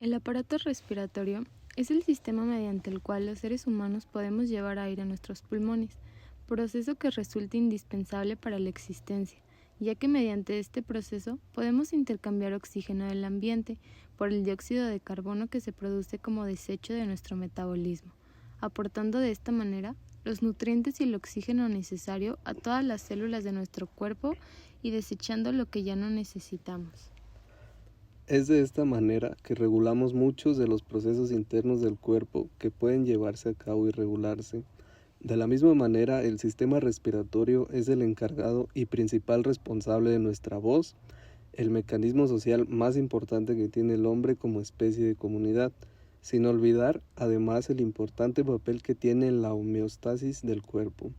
El aparato respiratorio es el sistema mediante el cual los seres humanos podemos llevar aire a nuestros pulmones, proceso que resulta indispensable para la existencia, ya que mediante este proceso podemos intercambiar oxígeno del ambiente por el dióxido de carbono que se produce como desecho de nuestro metabolismo, aportando de esta manera los nutrientes y el oxígeno necesario a todas las células de nuestro cuerpo y desechando lo que ya no necesitamos. Es de esta manera que regulamos muchos de los procesos internos del cuerpo que pueden llevarse a cabo y regularse. De la misma manera, el sistema respiratorio es el encargado y principal responsable de nuestra voz, el mecanismo social más importante que tiene el hombre como especie de comunidad, sin olvidar además el importante papel que tiene en la homeostasis del cuerpo,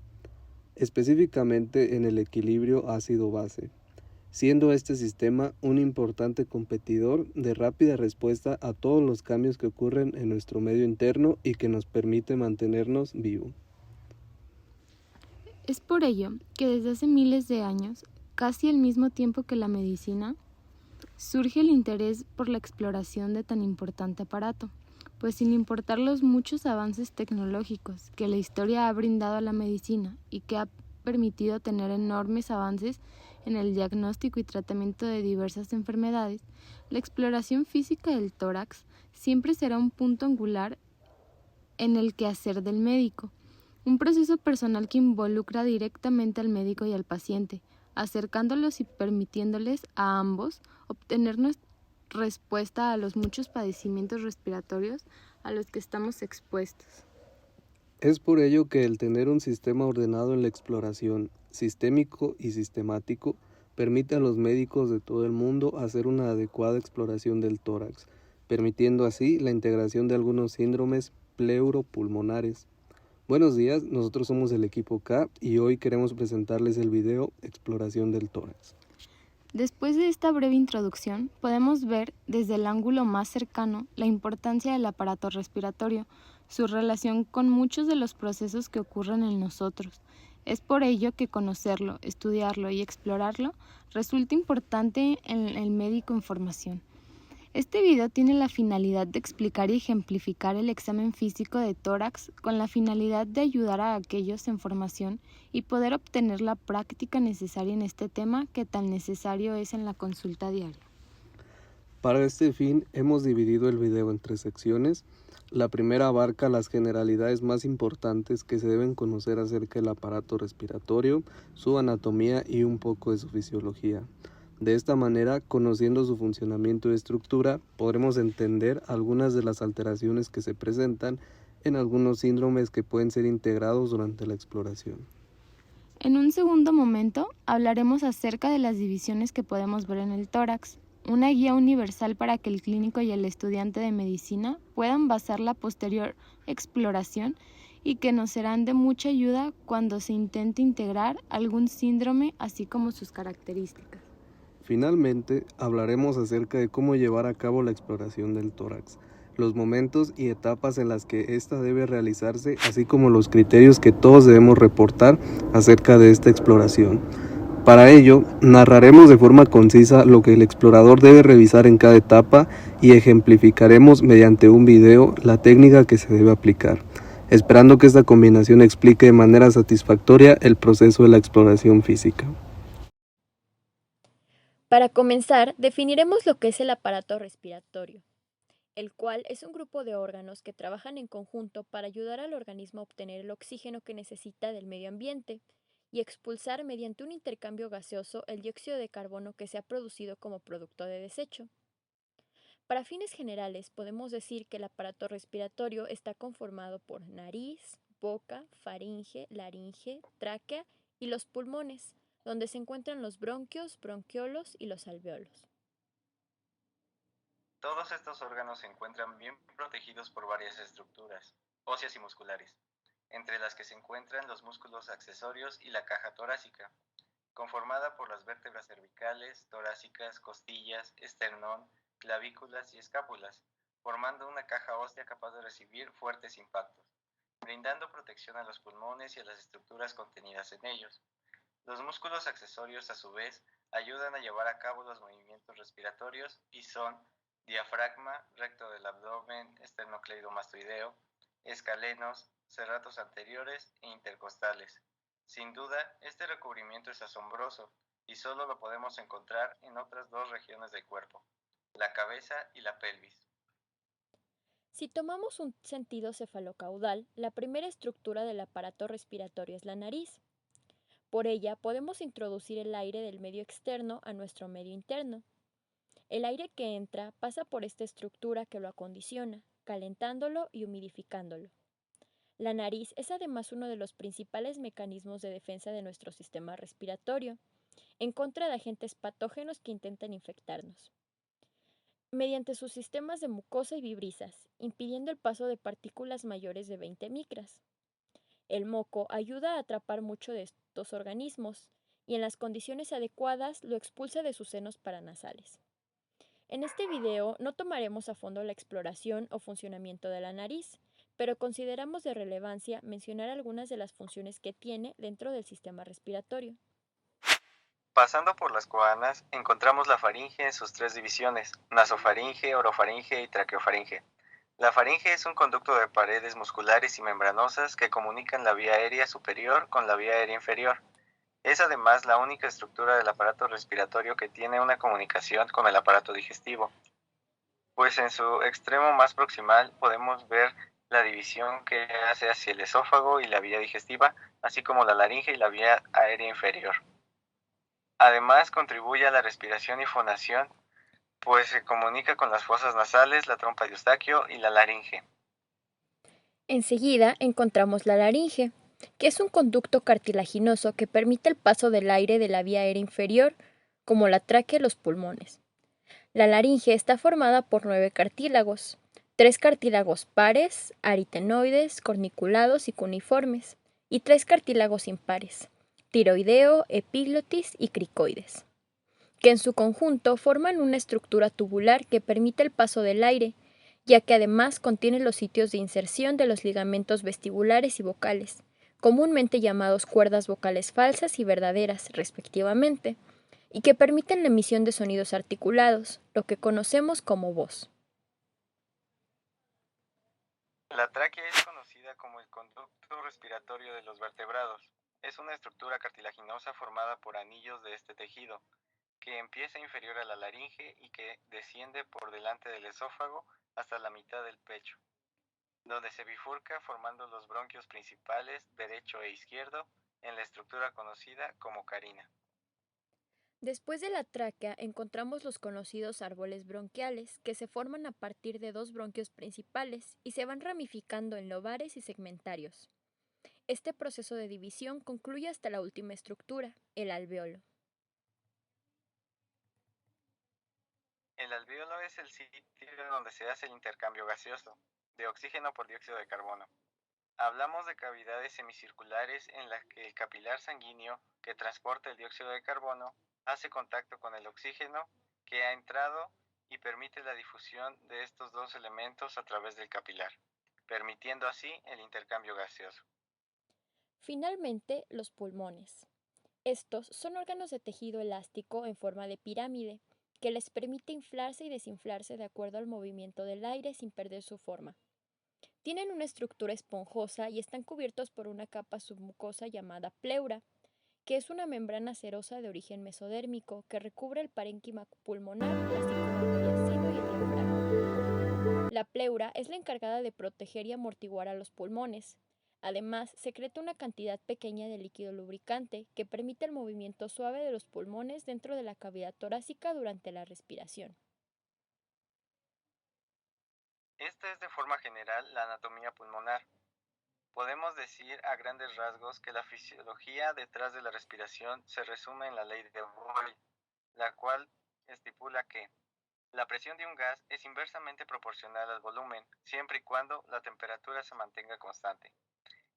específicamente en el equilibrio ácido-base, siendo este sistema un importante competidor de rápida respuesta a todos los cambios que ocurren en nuestro medio interno y que nos permite mantenernos vivos. Es por ello que desde hace miles de años, casi al mismo tiempo que la medicina, surge el interés por la exploración de tan importante aparato, pues sin importar los muchos avances tecnológicos que la historia ha brindado a la medicina y que ha permitido tener enormes avances en el diagnóstico y tratamiento de diversas enfermedades, la exploración física del tórax siempre será un punto angular en el quehacer del médico, un proceso personal que involucra directamente al médico y al paciente, acercándolos y permitiéndoles a ambos obtener respuesta a los muchos padecimientos respiratorios a los que estamos expuestos. Es por ello que el tener un sistema ordenado en la exploración, sistémico y sistemático, permite a los médicos de todo el mundo hacer una adecuada exploración del tórax, permitiendo así la integración de algunos síndromes pleuropulmonares. Buenos días, nosotros somos el equipo K y hoy queremos presentarles el video Exploración del tórax. Después de esta breve introducción, podemos ver desde el ángulo más cercano la importancia del aparato respiratorio, su relación con muchos de los procesos que ocurren en nosotros. Es por ello que conocerlo, estudiarlo y explorarlo resulta importante en el médico en formación. Este video tiene la finalidad de explicar y ejemplificar el examen físico de tórax con la finalidad de ayudar a aquellos en formación y poder obtener la práctica necesaria en este tema que tan necesario es en la consulta diaria. Para este fin hemos dividido el video en 3 secciones. La primera abarca las generalidades más importantes que se deben conocer acerca del aparato respiratorio, su anatomía y un poco de su fisiología. De esta manera, conociendo su funcionamiento y estructura, podremos entender algunas de las alteraciones que se presentan en algunos síndromes que pueden ser integrados durante la exploración. En un segundo momento hablaremos acerca de las divisiones que podemos ver en el tórax, una guía universal para que el clínico y el estudiante de medicina puedan basar la posterior exploración y que nos serán de mucha ayuda cuando se intente integrar algún síndrome así como sus características. Finalmente, hablaremos acerca de cómo llevar a cabo la exploración del tórax, los momentos y etapas en las que ésta debe realizarse, así como los criterios que todos debemos reportar acerca de esta exploración. Para ello, narraremos de forma concisa lo que el explorador debe revisar en cada etapa y ejemplificaremos mediante un video la técnica que se debe aplicar, esperando que esta combinación explique de manera satisfactoria el proceso de la exploración física. Para comenzar, definiremos lo que es el aparato respiratorio, el cual es un grupo de órganos que trabajan en conjunto para ayudar al organismo a obtener el oxígeno que necesita del medio ambiente y expulsar mediante un intercambio gaseoso el dióxido de carbono que se ha producido como producto de desecho. Para fines generales, podemos decir que el aparato respiratorio está conformado por nariz, boca, faringe, laringe, tráquea y los pulmones, donde se encuentran los bronquios, bronquiolos y los alveolos. Todos estos órganos se encuentran bien protegidos por varias estructuras, óseas y musculares, entre las que se encuentran los músculos accesorios y la caja torácica, conformada por las vértebras cervicales, torácicas, costillas, esternón, clavículas y escápulas, formando una caja ósea capaz de recibir fuertes impactos, brindando protección a los pulmones y a las estructuras contenidas en ellos. Los músculos accesorios, a su vez, ayudan a llevar a cabo los movimientos respiratorios y son diafragma, recto del abdomen, esternocleidomastoideo, escalenos, serratos anteriores e intercostales. Sin duda, este recubrimiento es asombroso y solo lo podemos encontrar en otras dos regiones del cuerpo, la cabeza y la pelvis. Si tomamos un sentido cefalocaudal, la primera estructura del aparato respiratorio es la nariz. Por ella podemos introducir el aire del medio externo a nuestro medio interno. El aire que entra pasa por esta estructura que lo acondiciona, calentándolo y humidificándolo. La nariz es además uno de los principales mecanismos de defensa de nuestro sistema respiratorio, en contra de agentes patógenos que intentan infectarnos, mediante sus sistemas de mucosa y vibrisas, impidiendo el paso de partículas mayores de 20 micras. El moco ayuda a atrapar mucho de estos organismos y en las condiciones adecuadas lo expulsa de sus senos paranasales. En este video no tomaremos a fondo la exploración o funcionamiento de la nariz, pero consideramos de relevancia mencionar algunas de las funciones que tiene dentro del sistema respiratorio. Pasando por las coanas, encontramos la faringe en sus tres divisiones, nasofaringe, orofaringe y traqueofaringe. La faringe es un conducto de paredes musculares y membranosas que comunican la vía aérea superior con la vía aérea inferior. Es además la única estructura del aparato respiratorio que tiene una comunicación con el aparato digestivo, pues en su extremo más proximal podemos ver la división que hace hacia el esófago y la vía digestiva, así como la laringe y la vía aérea inferior. Además, contribuye a la respiración y fonación, pues se comunica con las fosas nasales, la trompa de Eustaquio y la laringe. Enseguida encontramos la laringe, que es un conducto cartilaginoso que permite el paso del aire de la vía aérea inferior, como la tráquea y los pulmones. La laringe está formada por 9 cartílagos, 3 cartílagos pares, aritenoides, corniculados y cuneiformes, y 3 cartílagos impares, tiroideo, epiglotis y cricoides, que en su conjunto forman una estructura tubular que permite el paso del aire, ya que además contiene los sitios de inserción de los ligamentos vestibulares y vocales, comúnmente llamados cuerdas vocales falsas y verdaderas, respectivamente, y que permiten la emisión de sonidos articulados, lo que conocemos como voz. La tráquea es conocida como el conducto respiratorio de los vertebrados. Es una estructura cartilaginosa formada por anillos de este tejido, que empieza inferior a la laringe y que desciende por delante del esófago hasta la mitad del pecho, donde se bifurca formando los bronquios principales derecho e izquierdo en la estructura conocida como carina. Después de la tráquea encontramos los conocidos árboles bronquiales, que se forman a partir de 2 bronquios principales y se van ramificando en lobares y segmentarios. Este proceso de división concluye hasta la última estructura, el alveolo. El alvéolo es el sitio donde se hace el intercambio gaseoso de oxígeno por dióxido de carbono. Hablamos de cavidades semicirculares en las que el capilar sanguíneo que transporta el dióxido de carbono hace contacto con el oxígeno que ha entrado y permite la difusión de estos dos elementos a través del capilar, permitiendo así el intercambio gaseoso. Finalmente, los pulmones. Estos son órganos de tejido elástico en forma de pirámide, que les permite inflarse y desinflarse de acuerdo al movimiento del aire sin perder su forma. Tienen una estructura esponjosa y están cubiertos por una capa submucosa llamada pleura, que es una membrana cerosa de origen mesodérmico que recubre el parénquima pulmonar, así como el mediastino y el diafragma. La pleura es la encargada de proteger y amortiguar a los pulmones. Además, secreta una cantidad pequeña de líquido lubricante que permite el movimiento suave de los pulmones dentro de la cavidad torácica durante la respiración. Esta es de forma general la anatomía pulmonar. Podemos decir a grandes rasgos que la fisiología detrás de la respiración se resume en la ley de Boyle, la cual estipula que la presión de un gas es inversamente proporcional al volumen, siempre y cuando la temperatura se mantenga constante.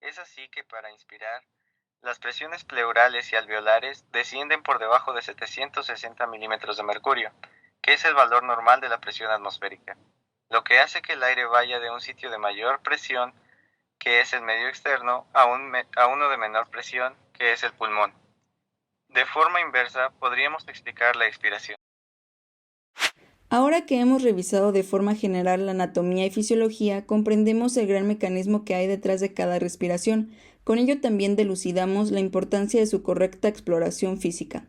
Es así que para inspirar, las presiones pleurales y alveolares descienden por debajo de 760 milímetros de mercurio, que es el valor normal de la presión atmosférica, lo que hace que el aire vaya de un sitio de mayor presión, que es el medio externo, a uno de menor presión, que es el pulmón. De forma inversa, podríamos explicar la expiración. Ahora que hemos revisado de forma general la anatomía y fisiología, comprendemos el gran mecanismo que hay detrás de cada respiración. Con ello también dilucidamos la importancia de su correcta exploración física.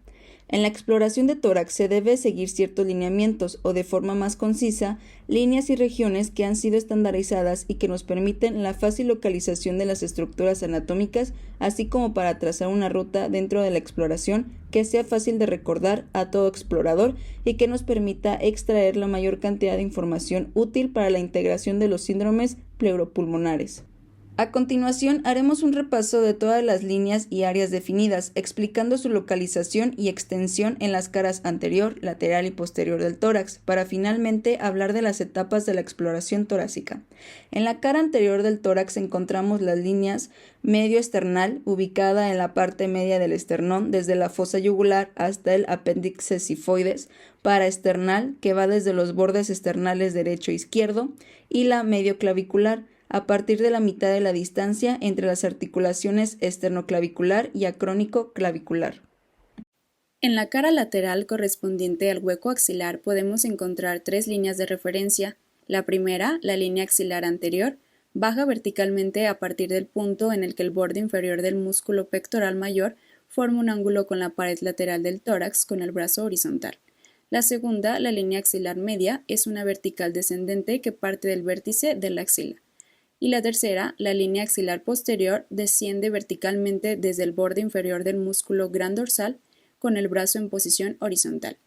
En la exploración de tórax se debe seguir ciertos lineamientos o, de forma más concisa, líneas y regiones que han sido estandarizadas y que nos permiten la fácil localización de las estructuras anatómicas, así como para trazar una ruta dentro de la exploración que sea fácil de recordar a todo explorador y que nos permita extraer la mayor cantidad de información útil para la integración de los síndromes pleuropulmonares. A continuación, haremos un repaso de todas las líneas y áreas definidas, explicando su localización y extensión en las caras anterior, lateral y posterior del tórax, para finalmente hablar de las etapas de la exploración torácica. En la cara anterior del tórax encontramos las líneas medio-esternal, ubicada en la parte media del esternón, desde la fosa yugular hasta el apéndice sifoides, paraesternal, que va desde los bordes esternales derecho e izquierdo, y la medioclavicular, a partir de la mitad de la distancia entre las articulaciones esternoclavicular y acrónico-clavicular. En la cara lateral correspondiente al hueco axilar podemos encontrar 3 líneas de referencia. La primera, la línea axilar anterior, baja verticalmente a partir del punto en el que el borde inferior del músculo pectoral mayor forma un ángulo con la pared lateral del tórax con el brazo horizontal. La segunda, la línea axilar media, es una vertical descendente que parte del vértice de la axila. Y la tercera, la línea axilar posterior, desciende verticalmente desde el borde inferior del músculo gran dorsal con el brazo en posición horizontal.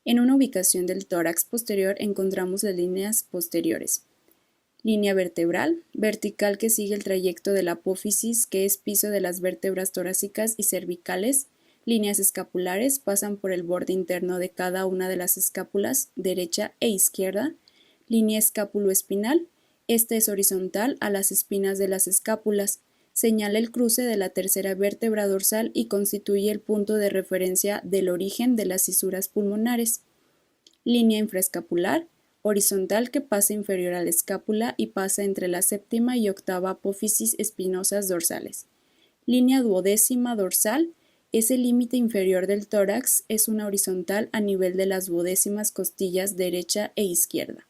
En una ubicación del tórax posterior encontramos las líneas posteriores. Línea vertebral, vertical que sigue el trayecto de la apófisis, que es piso de las vértebras torácicas y cervicales. Líneas escapulares pasan por el borde interno de cada una de las escápulas, derecha e izquierda. Línea escápulo-espinal. Esta es horizontal a las espinas de las escápulas, señala el cruce de la tercera vértebra dorsal y constituye el punto de referencia del origen de las fisuras pulmonares. Línea infraescapular, horizontal que pasa inferior a la escápula y pasa entre la séptima y octava apófisis espinosas dorsales. Línea duodécima dorsal, es el límite inferior del tórax, es una horizontal a nivel de las duodécimas costillas derecha e izquierda.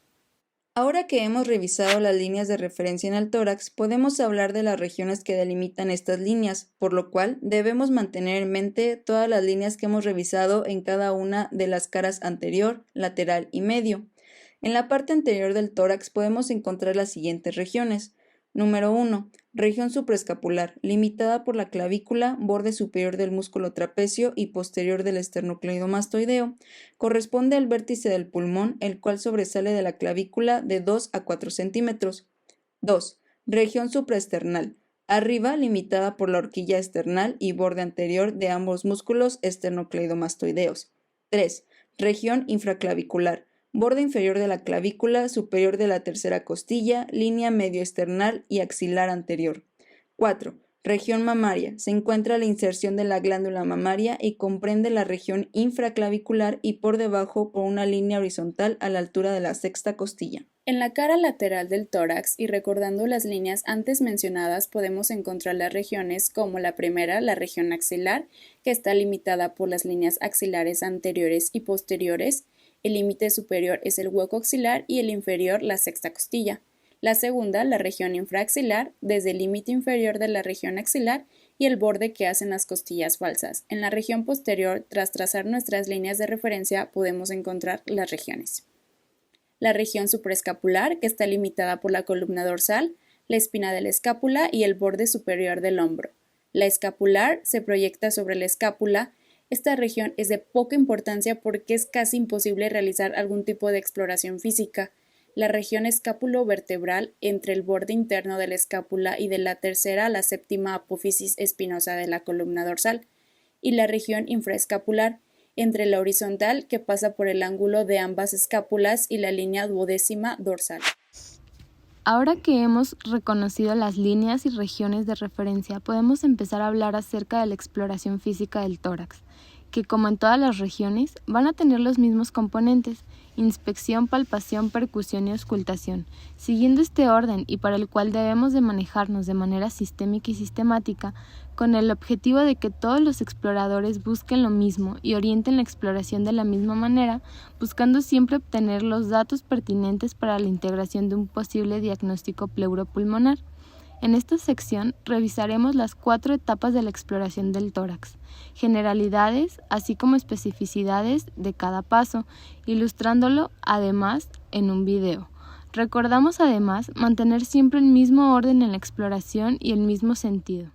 Ahora que hemos revisado las líneas de referencia en el tórax, podemos hablar de las regiones que delimitan estas líneas, por lo cual debemos mantener en mente todas las líneas que hemos revisado en cada una de las caras anterior, lateral y medio. En la parte anterior del tórax podemos encontrar las siguientes regiones. Número 1. Región supraescapular, limitada por la clavícula, borde superior del músculo trapecio y posterior del esternocleidomastoideo. Corresponde al vértice del pulmón, el cual sobresale de la clavícula de 2 a 4 centímetros. 2. Región supraesternal, arriba limitada por la horquilla esternal y borde anterior de ambos músculos esternocleidomastoideos. 3. Región infraclavicular, borde inferior de la clavícula, superior de la tercera costilla, línea medioesternal y axilar anterior. 4. Región mamaria. Se encuentra la inserción de la glándula mamaria y comprende la región infraclavicular y por debajo por una línea horizontal a la altura de la sexta costilla. En la cara lateral del tórax y recordando las líneas antes mencionadas podemos encontrar las regiones como la primera, la región axilar, que está limitada por las líneas axilares anteriores y posteriores. El límite superior es el hueco axilar y el inferior la sexta costilla. La segunda, la región infraaxilar, desde el límite inferior de la región axilar y el borde que hacen las costillas falsas. En la región posterior, tras trazar nuestras líneas de referencia, podemos encontrar las regiones. La región supraescapular, que está limitada por la columna dorsal, la espina de la escápula y el borde superior del hombro. La escapular se proyecta sobre la escápula. Esta región es de poca importancia porque es casi imposible realizar algún tipo de exploración física. La región escápulo-vertebral entre el borde interno de la escápula y de la tercera a la séptima apófisis espinosa de la columna dorsal, y la región infraescapular entre la horizontal que pasa por el ángulo de ambas escápulas y la línea duodécima dorsal. Ahora que hemos reconocido las líneas y regiones de referencia, podemos empezar a hablar acerca de la exploración física del tórax, que como en todas las regiones van a tener los mismos componentes, inspección, palpación, percusión y auscultación. Siguiendo este orden y para el cual debemos de manejarnos de manera sistémica y sistemática, con el objetivo de que todos los exploradores busquen lo mismo y orienten la exploración de la misma manera, buscando siempre obtener los datos pertinentes para la integración de un posible diagnóstico pleuropulmonar. En esta sección revisaremos las 4 etapas de la exploración del tórax, generalidades, así como especificidades de cada paso, ilustrándolo además en un video. Recordamos además mantener siempre el mismo orden en la exploración y el mismo sentido.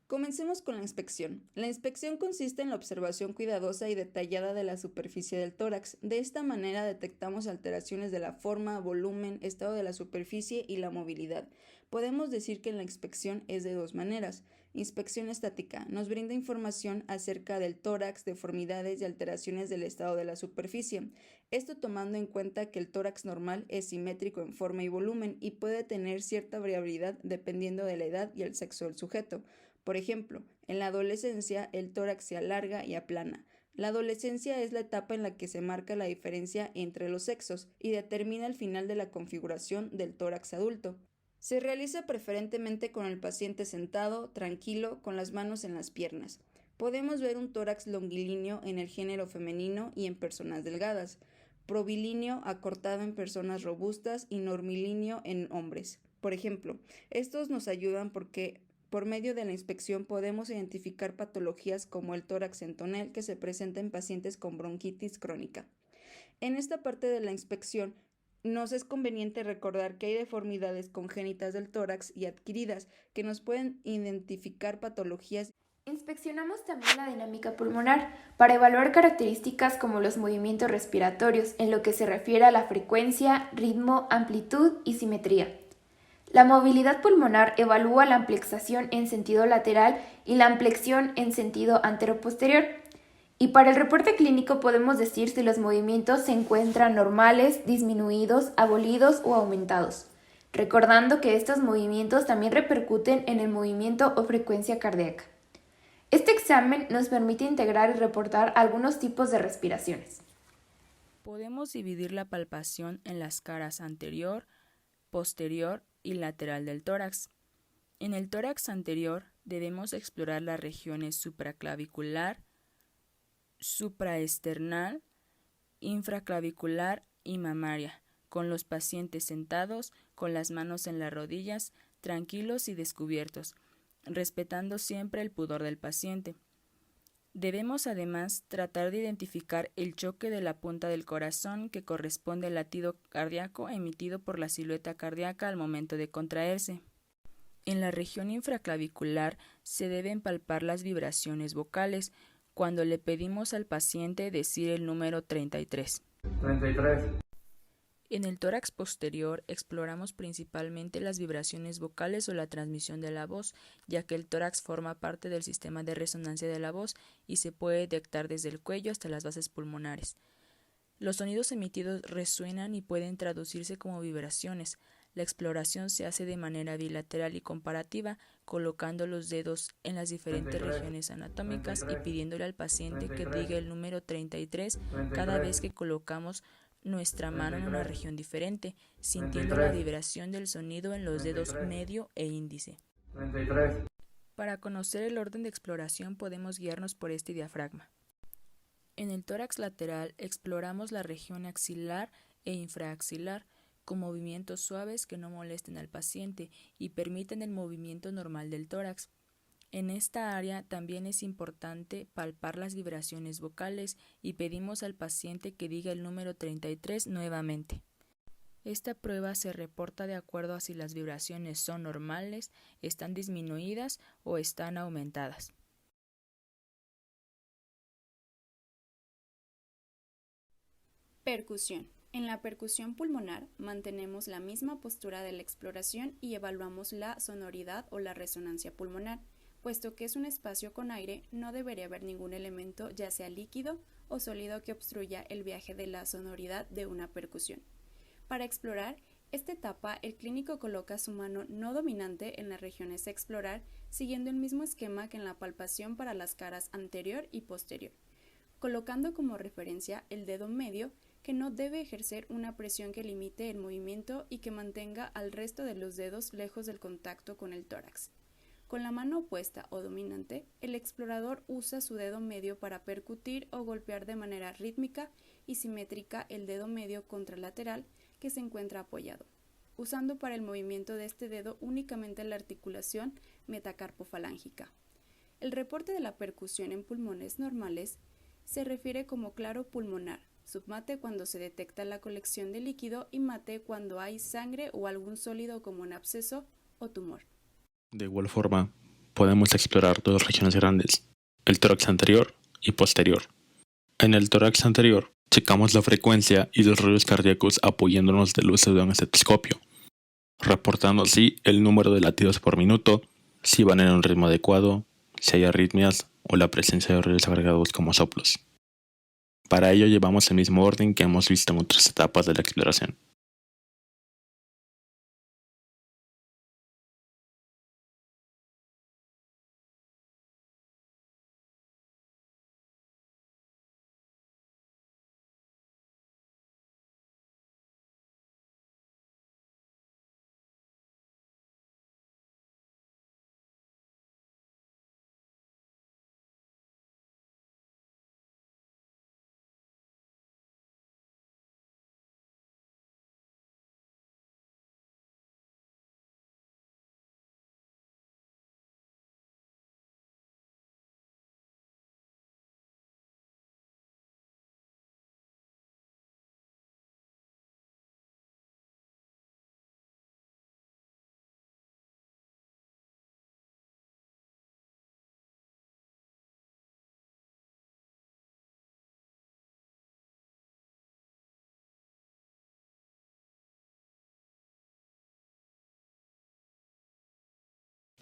Comencemos con la inspección. La inspección consiste en la observación cuidadosa y detallada de la superficie del tórax. De esta manera detectamos alteraciones de la forma, volumen, estado de la superficie y la movilidad. Podemos decir que la inspección es de 2 maneras. Inspección estática nos brinda información acerca del tórax, deformidades y alteraciones del estado de la superficie. Esto tomando en cuenta que el tórax normal es simétrico en forma y volumen y puede tener cierta variabilidad dependiendo de la edad y el sexo del sujeto. Por ejemplo, en la adolescencia el tórax se alarga y aplana. La adolescencia es la etapa en la que se marca la diferencia entre los sexos y determina el final de la configuración del tórax adulto. Se realiza preferentemente con el paciente sentado, tranquilo, con las manos en las piernas. Podemos ver un tórax longilíneo en el género femenino y en personas delgadas, provilíneo acortado en personas robustas y normilíneo en hombres. Por ejemplo, estos nos ayudan porque por medio de la inspección podemos identificar patologías como el tórax centonel que se presenta en pacientes con bronquitis crónica. En esta parte de la inspección nos es conveniente recordar que hay deformidades congénitas del tórax y adquiridas que nos pueden identificar patologías. Inspeccionamos también la dinámica pulmonar para evaluar características como los movimientos respiratorios en lo que se refiere a la frecuencia, ritmo, amplitud y simetría. La movilidad pulmonar evalúa la amplexación en sentido lateral y la amplexión en sentido anteroposterior. Y para el reporte clínico podemos decir si los movimientos se encuentran normales, disminuidos, abolidos o aumentados, recordando que estos movimientos también repercuten en el movimiento o frecuencia cardíaca. Este examen nos permite integrar y reportar algunos tipos de respiraciones. Podemos dividir la palpación en las caras anterior, posterior y lateral del tórax. En el tórax anterior debemos explorar las regiones supraclavicular, supraesternal, infraclavicular y mamaria, con los pacientes sentados, con las manos en las rodillas, tranquilos y descubiertos, respetando siempre el pudor del paciente. Debemos además tratar de identificar el choque de la punta del corazón que corresponde al latido cardíaco emitido por la silueta cardíaca al momento de contraerse. En la región infraclavicular se deben palpar las vibraciones vocales cuando le pedimos al paciente decir el número 33. 33. En el tórax posterior exploramos principalmente las vibraciones vocales o la transmisión de la voz, ya que el tórax forma parte del sistema de resonancia de la voz y se puede detectar desde el cuello hasta las bases pulmonares. Los sonidos emitidos resuenan y pueden traducirse como vibraciones. La exploración se hace de manera bilateral y comparativa, colocando los dedos en las diferentes regiones anatómicas y pidiéndole al paciente que diga el número 33 cada vez que colocamos nuestra mano en una región diferente, sintiendo la vibración del sonido en los dedos medio e índice. 33. Para conocer el orden de exploración podemos guiarnos por este diafragma. En el tórax lateral exploramos la región axilar e infraaxilar con movimientos suaves que no molesten al paciente y permiten el movimiento normal del tórax. En esta área también es importante palpar las vibraciones vocales y pedimos al paciente que diga el número 33 nuevamente. Esta prueba se reporta de acuerdo a si las vibraciones son normales, están disminuidas o están aumentadas. Percusión. En la percusión pulmonar mantenemos la misma postura de la exploración y evaluamos la sonoridad o la resonancia pulmonar. Puesto que es un espacio con aire, no debería haber ningún elemento, ya sea líquido o sólido, que obstruya el viaje de la sonoridad de una percusión. Para explorar esta etapa, el clínico coloca su mano no dominante en las regiones a explorar, siguiendo el mismo esquema que en la palpación para las caras anterior y posterior, colocando como referencia el dedo medio, que no debe ejercer una presión que limite el movimiento y que mantenga al resto de los dedos lejos del contacto con el tórax. Con la mano opuesta o dominante, el explorador usa su dedo medio para percutir o golpear de manera rítmica y simétrica el dedo medio contralateral que se encuentra apoyado, usando para el movimiento de este dedo únicamente la articulación metacarpofalángica. El reporte de la percusión en pulmones normales se refiere como claro pulmonar, submate cuando se detecta la colección de líquido y mate cuando hay sangre o algún sólido como un absceso o tumor. De igual forma, podemos explorar dos regiones grandes, el tórax anterior y posterior. En el tórax anterior, checamos la frecuencia y los ruidos cardíacos apoyándonos del uso de un estetoscopio, reportando así el número de latidos por minuto, si van en un ritmo adecuado, si hay arritmias o la presencia de ruidos agregados como soplos. Para ello llevamos el mismo orden que hemos visto en otras etapas de la exploración.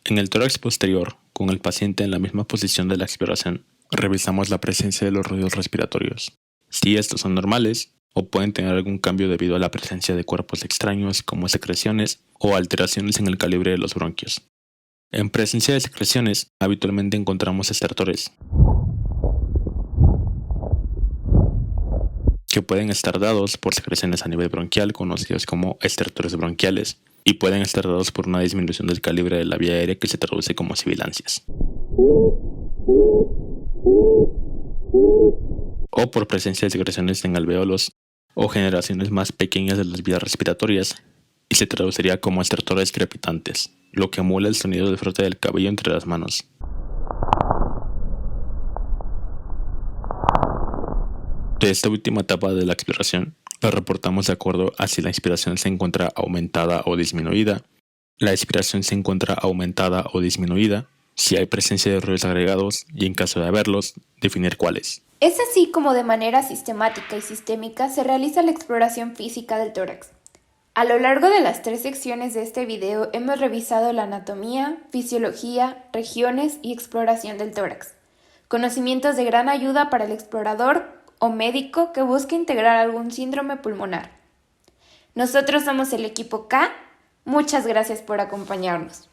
En el tórax posterior, con el paciente en la misma posición de la exploración, revisamos la presencia de los ruidos respiratorios. Si estos son normales, o pueden tener algún cambio debido a la presencia de cuerpos extraños como secreciones o alteraciones en el calibre de los bronquios. En presencia de secreciones, habitualmente encontramos estertores, que pueden estar dados por secreciones a nivel bronquial conocidos como estertores bronquiales, y pueden estar dados por una disminución del calibre de la vía aérea que se traduce como sibilancias, o por presencia de secreciones en alvéolos o generaciones más pequeñas de las vías respiratorias, y se traduciría como estertores crepitantes, lo que emula el sonido de frote del cabello entre las manos. De esta última etapa de la exploración, la reportamos de acuerdo a si la inspiración se encuentra aumentada o disminuida, la expiración se encuentra aumentada o disminuida, si hay presencia de ruidos agregados y en caso de haberlos, definir cuáles. Es así como de manera sistemática y sistémica se realiza la exploración física del tórax. A lo largo de las 3 secciones de este video hemos revisado la anatomía, fisiología, regiones y exploración del tórax. Conocimientos de gran ayuda para el explorador o médico que busque integrar algún síndrome pulmonar. Nosotros somos el equipo K. Muchas gracias por acompañarnos.